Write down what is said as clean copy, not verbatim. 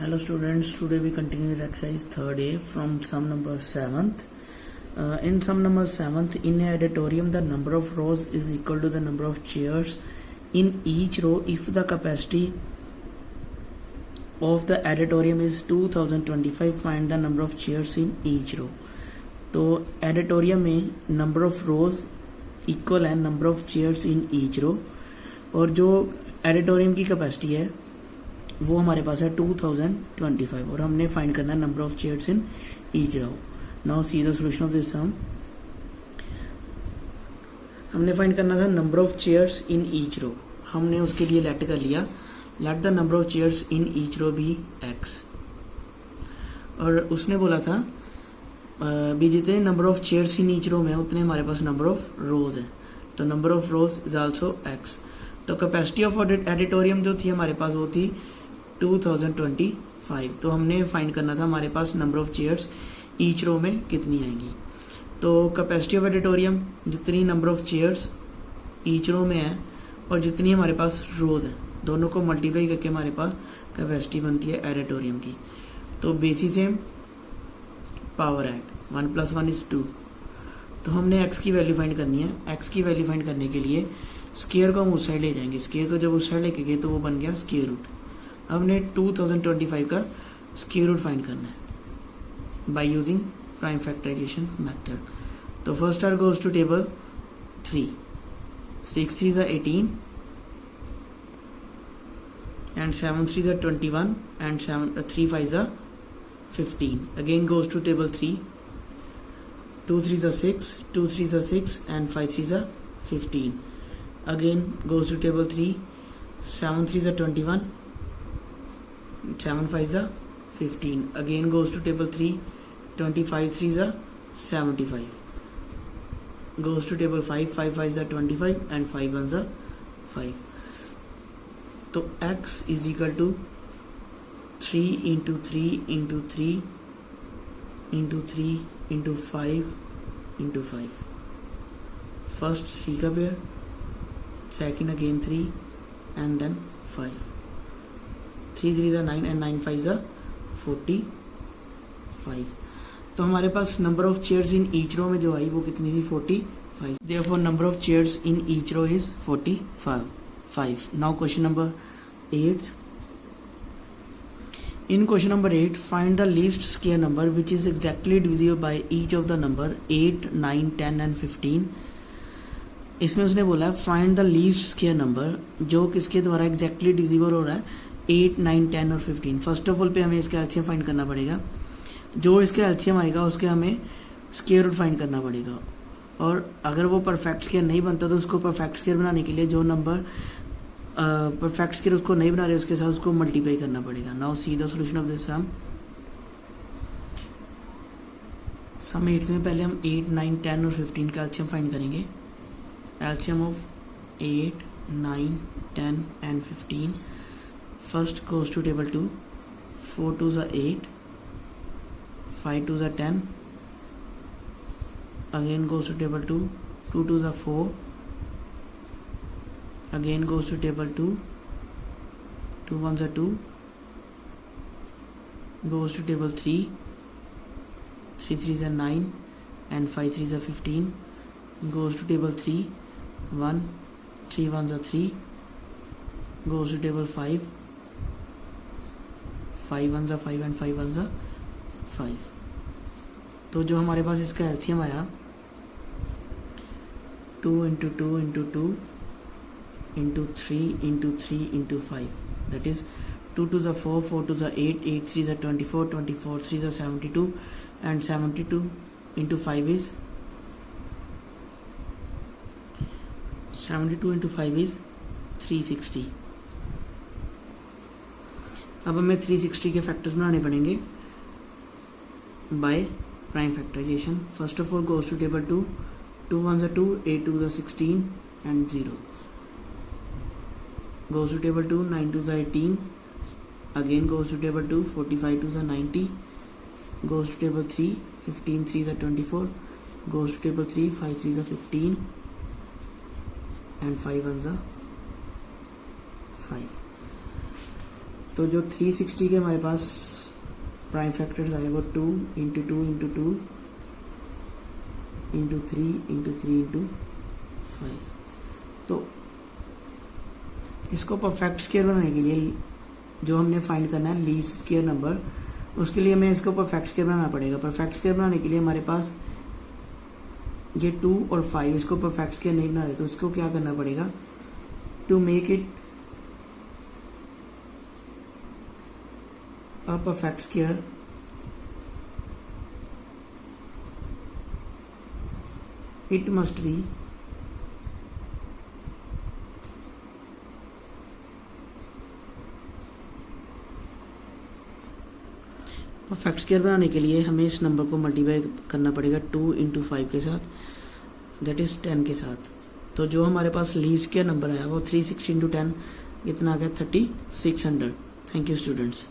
Hello students, today we continue with exercise 3rd A from sum number 7th. In sum number 7th, in a auditorium the number of rows is equal to the number of chairs in each row if the capacity of the auditorium is 2025. Find the number of chairs in each row. तो auditorium में number of rows equal है number of chairs in each row, और जो auditorium की capacity है वो हमारे पास है 2025 और हमने फाइंड करना है number of chairs in each row. Now see the solution of this sum. हमने फाइंड करना था number of chairs in each row. हमने उसके लिए लेट कर लिया let the number of chairs in each row be x, और उसने बोला था भी जितने number of chairs in each row में उतने हमारे पास नंबर ऑफ रोज है, तो number of rows is also x. तो कैपेसिटी ऑफ ऑडिटोरियम जो थी हमारे पास वो थी 2025. तो हमने फाइंड करना था हमारे पास number of chairs each row में कितनी आएंगी. तो कैपेसिटी ऑफ ऑडिटोरियम जितनी number of chairs each row में है और जितनी हमारे पास रोज है, दोनों को मल्टीप्लाई करके हमारे पास कैपेसिटी बनती है ऑडिटोरियम की. तो बेसिस सेम पावर एट 1 + 1 = 2. तो हमने एक्स की वैल्यू फाइंड करनी है. एक्स की वैल्यू फाइंड करने के लिए स्केयर को हम उस साइड ले जाएंगे. स्केयर को जब उस साइड लेके गए तो वो बन गया स्केयर रूट. हमने 2025 का स्क्वायर रूट फाइंड करना है by using prime factorization method. तो first r goes to table 3. 6 3s are 18 and 7 3s are 21 and 3 5s are 15. Again goes to table 3. 2 3s are 6, 2 3s are 6 and 5 3s are 15. Again goes to table 3. 7 3s are 21, 7 5s are 15. Again goes to table 3. 25 3s are 75. Goes to table 5. 5 5s are 25 and 5 1s are 5. तो x is equal to 3 into 3 into 3 into 3 into 5 into 5. First 3 का pair, second again 3 and then 5. 3 3s are 9 and 9 5s are 45. तो हमारे पास number of chairs in each row में जो आई वो कितनी थी 45. Therefore number of chairs in each row is 45. Now question number 8. In question number 8, find the least square number which is exactly divisible by each of the number 8, 9, 10 and 15. इसमें उसने बोला है find the least square number जो किसके द्वारा exactly divisible हो रहा है 8, 9, 10 और 15. फर्स्ट ऑफ ऑल पे हमें इसका एलसीएम फाइंड करना पड़ेगा. जो इसके एलसीएम आएगा उसके हमें स्क्वायर रूट फाइंड करना पड़ेगा, और अगर वो परफेक्ट स्क्वायर नहीं बनता तो उसको परफेक्ट स्क्वायर बनाने के लिए जो नंबर परफेक्ट स्क्वायर उसको नहीं बना रहे उसके साथ उसको मल्टीप्लाई करना पड़ेगा. Now see the solution of this sum. Sum 8 में पहले हम 8, 9, 10 और 15 का एलसीएम फाइंड करेंगे. LCM of 8, 9, 10 and 15. First goes to table 2. 4 2s are 8, 5 2s are 10. Again goes to table 2. 2 2s are 4. Again goes to table 2. 2 1s are 2. Goes to table 3. 3 3s are 9 and 5 3s are 15. Goes to table 3. 1 3 1s are 3. Goes to table 5. 5 1s are 5 and 5 1s are 5. तो जो हमारे पास इसका LCM आया 2 into 2 into 2 into 3 into 3 into 5, that is 2 2s are 4, 4 2s are 8, 8 3s are 24, 24 3s are 72 and 72 into 5 is 72 into 5 is 360. अब हमें 360 के factors बनाने पड़ेंगे by prime factorization. First of all goes to table 2. 2 1s are 2, 8 2s are 16 and 0. Goes to table 2. 9 2s are 18. Again goes to table 2. 45 2s are 90. Goes to table 3. 15 3s are 24. Goes to table 3. 5 3s are 15 and 5 1s are 5. तो जो 360 के हमारे पास prime factors आए वो 2 into 2 into 2 into 3 into 3 into 5। तो इसको perfect square बनाने के लिए जो हमने फाइंड करना है लीस्ट स्क्वायर नंबर, उसके लिए हमें इसको परफेक्ट स्क्वायर बनाना पड़ेगा। परफेक्ट स्क्वायर बनाने के लिए हमारे पास ये 2 और 5 इसको परफेक्ट स्क्वायर नहीं बना रहे, तो इसको क्या करना पड़ेगा, to make it a perfect square it must be perfect square बनाने के लिए हमें इस नंबर को मल्टीप्लाई करना पड़ेगा 2 इंटू 5 के साथ, दैट इज 10 के साथ। तो जो हमारे पास लीस्ट स्क्वायर नंबर आया वो 360 इंटू 10 कितना आ गया 3600। Thank you students.